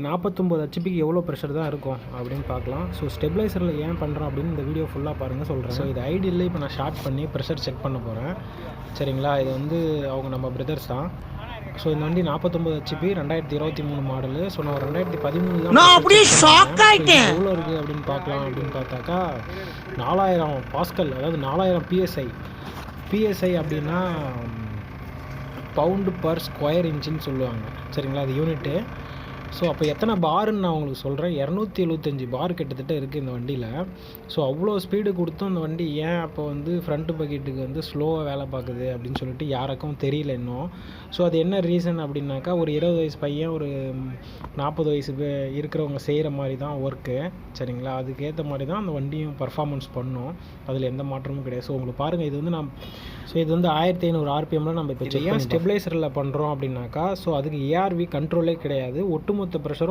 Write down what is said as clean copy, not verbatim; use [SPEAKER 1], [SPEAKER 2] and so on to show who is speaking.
[SPEAKER 1] 49 ஹெச்பிக்கு எவ்வளோ ப்ரெஷர் தான் இருக்கும் அப்படின்னு பார்க்கலாம். ஸோ ஸ்டெபிளைசரில் ஏன் பண்ணுறோம் அப்படின்னு இந்த வீடியோ ஃபுல்லாக பாருங்கள் சொல்கிறேன். ஸோ இது ஐடியில் இப்போ நான் ஸ்டார்ட் பண்ணி ப்ரெஷர் செக் பண்ண போகிறேன். சரிங்களா, இது வந்து அவங்க நம்ம பிரதர்ஸ் தான். ஸோ இந்த வண்டி 49 ஹெச்பி 2023 மாடலு. ஸோ நான் 2013 தான் எவ்வளோ இருக்குது அப்படின்னு பார்க்கலாம். அப்படின்னு பார்த்தாக்கா 4000 பாஸ்கல், அதாவது 4000 பிஎஸ்ஐ அப்படின்னா பவுண்டு பர் ஸ்கொயர் இன்ச்சுன்னு சொல்லுவாங்க. சரிங்களா, அது யூனிட்டு. ஸோ அப்போ எத்தனை பாருன்னு நான் உங்களுக்கு சொல்கிறேன். 275 பார் கிட்டத்தட்ட இருக்குது இந்த வண்டியில். ஸோ அவ்வளோ ஸ்பீடு கொடுத்தும் இந்த வண்டி ஏன் அப்போ வந்து ஃப்ரண்ட் பக்கெட்டுக்கு வந்து ஸ்லோவாக வேலை பார்க்குது அப்படின்னு சொல்லிட்டு யாருக்கும் தெரியல இன்னும். ஸோ அது என்ன ரீசன் அப்படின்னாக்கா, ஒரு 20 வயசு பையன் ஒரு 40 வயசு இருக்கிறவங்க செய்கிற மாதிரி தான் ஒர்க்கு. சரிங்களா, அதுக்கேற்ற மாதிரி தான் அந்த வண்டியும் பர்ஃபார்மன்ஸ் பண்ணும். அதில் எந்த மாற்றமும் கிடையாது. ஸோ உங்களுக்கு பாருங்கள், இது வந்து 1500 ஆர்பிஎம்மில் நம்ம இப்போ ஏன் ஸ்டெபிளைசரில் பண்ணுறோம் அப்படின்னாக்கா, ஸோ அதுக்கு ஏஆர்வி கண்ட்ரோலே கிடையாது. ஒட்டுமொத்த ப்ரெஷரும்